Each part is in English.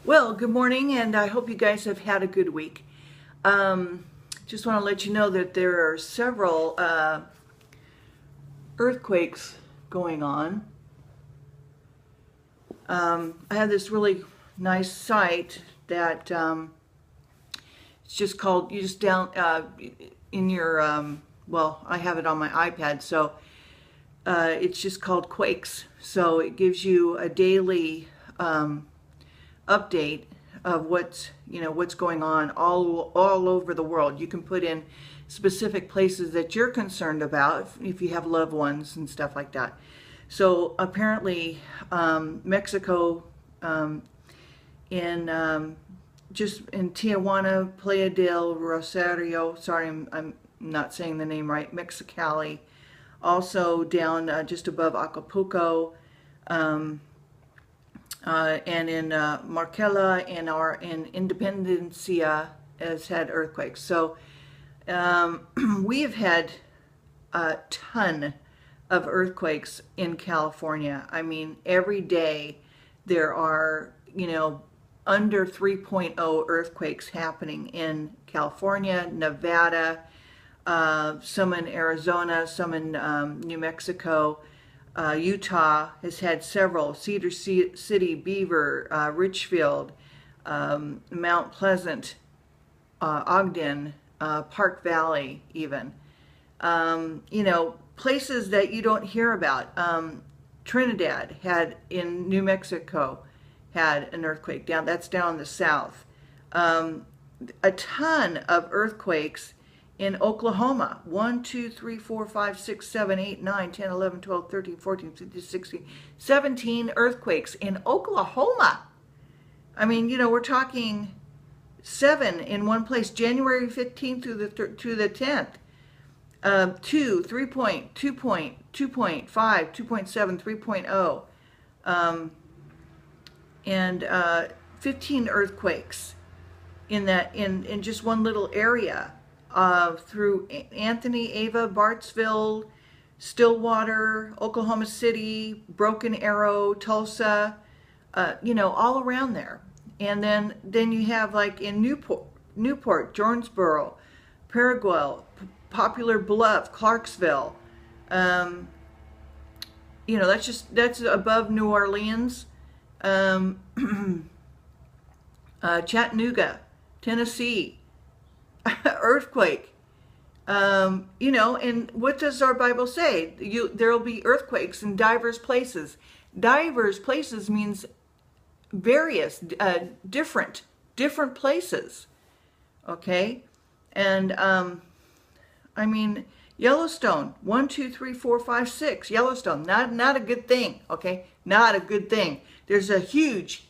Well, good morning, and I hope you guys have had a good week. Just want to let you know that there are several earthquakes going on. I have this really nice site that it's just called, you just down in your, well, I have it on my iPad, so it's just called Quakes. So it gives you a daily update of what's going on all over the world. You can put in specific places that you're concerned about if you have loved ones and stuff like that. So apparently Mexico, just in Tijuana, Playa del Rosario, sorry I'm not saying the name right, Mexicali, also down just above Acapulco, and in Marcela and in Independencia has had earthquakes. So we have had a ton of earthquakes in California. I mean, every day there are, under 3.0 earthquakes happening in California, Nevada, some in Arizona, some in New Mexico. Utah has had several: Cedar City, Beaver, Richfield, Mount Pleasant, Ogden, Park Valley even. Places that you don't hear about. Trinidad had, in New Mexico, had an earthquake. That's down in the south. A ton of earthquakes in Oklahoma. 1, 2, 3, 4, 5, 6, 7, 8, 9, 10, 11, 12, 13, 14, 15, 16, 17 earthquakes in Oklahoma. I mean, we're talking 7 in one place, January 15th through the 10th. 2, 3 point, 2 point, 2.5, 2.7, 3.0, and 15 earthquakes in just one little area. Through Anthony, Ava, Bartsville, Stillwater, Oklahoma City, Broken Arrow, Tulsa, all around there. And then you have, like, in Newport, Jonesboro, Paraguay, Poplar Bluff, Clarksville. That's above New Orleans. Chattanooga, Tennessee. Earthquake. And what does our Bible say? There will be earthquakes in diverse places. Diverse places means various, different places. Okay? And I mean, Yellowstone, 1, 2, 3, 4, 5, 6. Yellowstone, not a good thing. Okay? Not a good thing. There's a huge,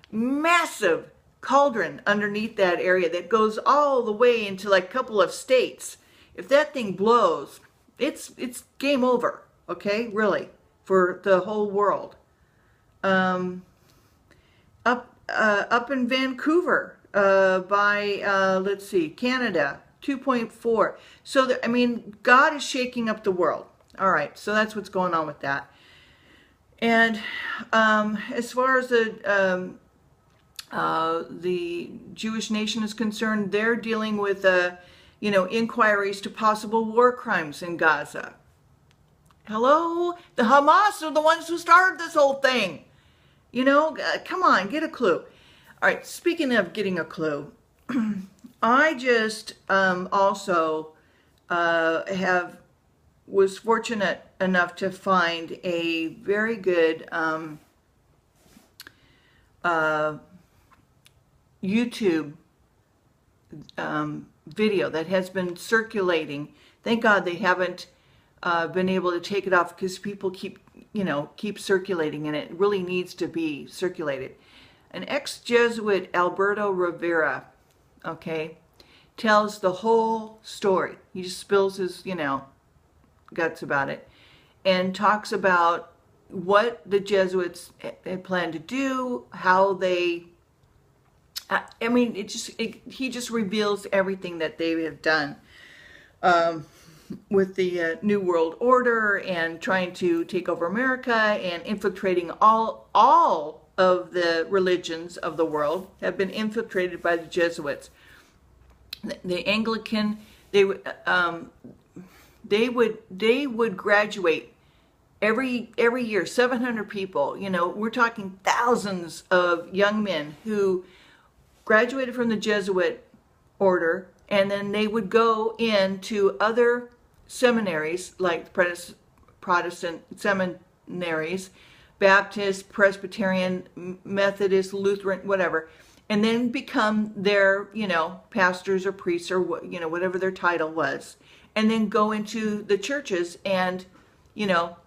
massive cauldron underneath that area that goes all the way into, like, a couple of states. If that thing blows, it's game over. Okay, really, for the whole world. Up in Vancouver, by let's see, Canada, 2.4. So I mean, God is shaking up the world. All right, so that's what's going on with that. And as far as the Jewish nation is concerned, they're dealing with, inquiries to possible war crimes in Gaza. Hello? The Hamas are the ones who started this whole thing. Come on, get a clue. All right, speaking of getting a clue, I just also was fortunate enough to find a very good YouTube video that has been circulating. Thank God they haven't been able to take it off, because people keep circulating, and it really needs to be circulated. An ex-Jesuit, Alberto Rivera, okay, tells the whole story. He just spills his, guts about it, and talks about what the Jesuits had planned to do, how they, I mean, he just reveals everything that they have done with the New World Order and trying to take over America and infiltrating all of the religions of the world have been infiltrated by the Jesuits. The Anglican, they would graduate every year, 700 people. You know, we're talking thousands of young men who graduated from the Jesuit order, and then they would go into other seminaries like Protestant seminaries, Baptist, Presbyterian, Methodist, Lutheran, whatever, and then become their, you know, pastors or priests or, you know, whatever their title was, and then go into the churches and, you know,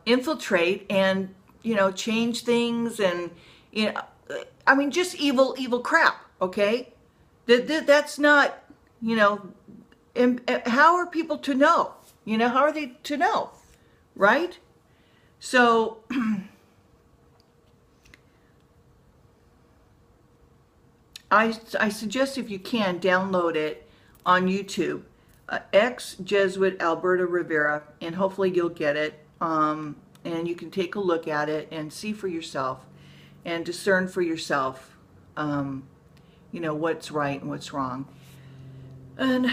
infiltrate and, you know, change things and, you know, I mean, just evil crap, okay? That's not, you know, how are people to know? You know, how are they to know, right? So, I suggest if you can, download it on YouTube, ex-Jesuit Alberto Rivera, and hopefully you'll get it, and you can take a look at it and see for yourself and discern for yourself, you know, what's right and what's wrong. And,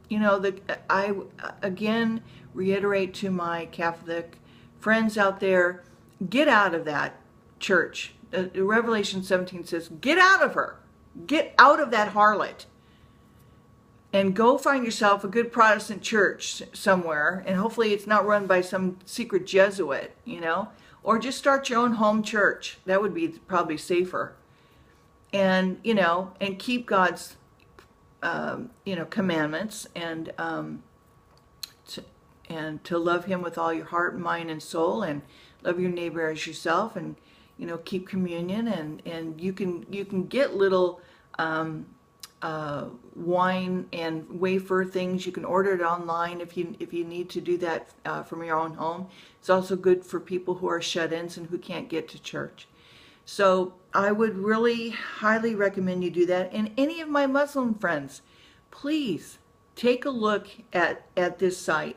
you know, I again reiterate to my Catholic friends out there, get out of that church. Revelation 17 says, get out of her. Get out of that harlot. And go find yourself a good Protestant church somewhere. And hopefully it's not run by some secret Jesuit, you know. Or just start your own home church. That would be probably safer. And, you know, and keep God's, you know, commandments, and to love Him with all your heart, mind, and soul, and love your neighbor as yourself, and, you know, keep communion, and you can get little wine and wafer things. You can order it online if you need to do that from your own home. It's also good for people who are shut-ins and who can't get to church. So I would really highly recommend you do that. And any of my Muslim friends, please take a look at this site.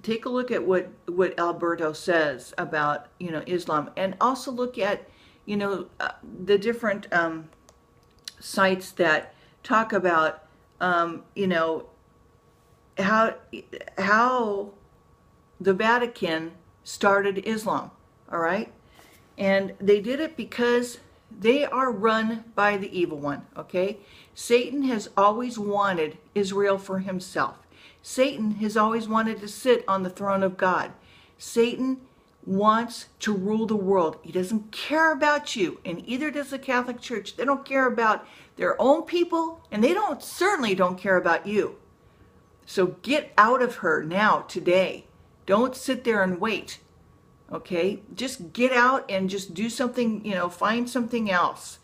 Take a look at what Alberto says about, you know, Islam, and also look at, you know, the different sites that talk about, you know, how the Vatican started Islam. All right. And they did it because they are run by the evil one, okay? Satan has always wanted Israel for himself. Satan has always wanted to sit on the throne of God. Satan wants to rule the world. He doesn't care about you, and either does the Catholic Church. They don't care about their own people, and they certainly don't care about you. So get out of her now, today. Don't sit there and wait. Okay, just get out and just do something, you know, find something else.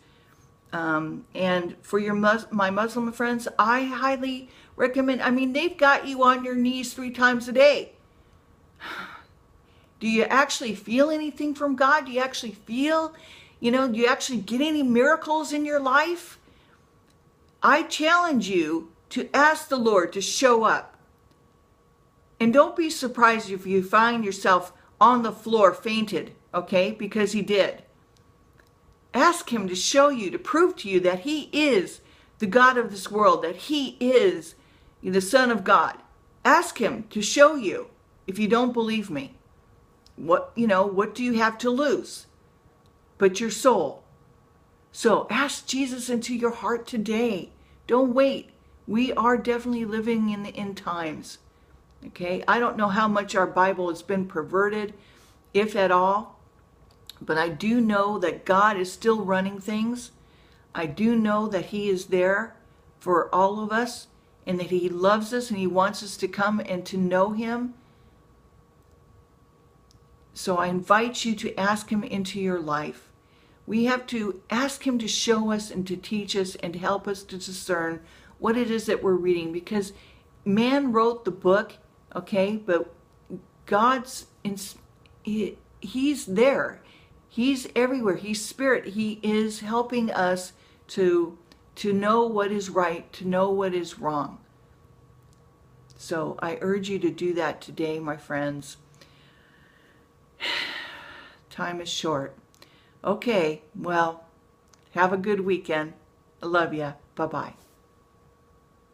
And for my Muslim friends, I highly recommend, I mean, they've got you on your knees 3 times a day. Do you actually feel anything from God? Do you actually feel, you know, do you actually get any miracles in your life? I challenge you to ask the Lord to show up. And don't be surprised if you find yourself on the floor fainted, okay, because He did. Ask Him to show you, to prove to you that He is the God of this world, that He is the Son of God. Ask Him to show you. If you don't believe me, what do you have to lose but your soul? So ask Jesus into your heart today. Don't wait. We are definitely living in the end times. Okay, I don't know how much our Bible has been perverted, if at all, but I do know that God is still running things. I do know that He is there for all of us, and that He loves us and He wants us to come and to know Him. So I invite you to ask Him into your life. We have to ask Him to show us and to teach us and to help us to discern what it is that we're reading, because man wrote the book. Okay, but He's there. He's everywhere. He's Spirit. He is helping us to know what is right, to know what is wrong. So I urge you to do that today, my friends. Time is short. Okay, well, have a good weekend. I love ya. Bye-bye.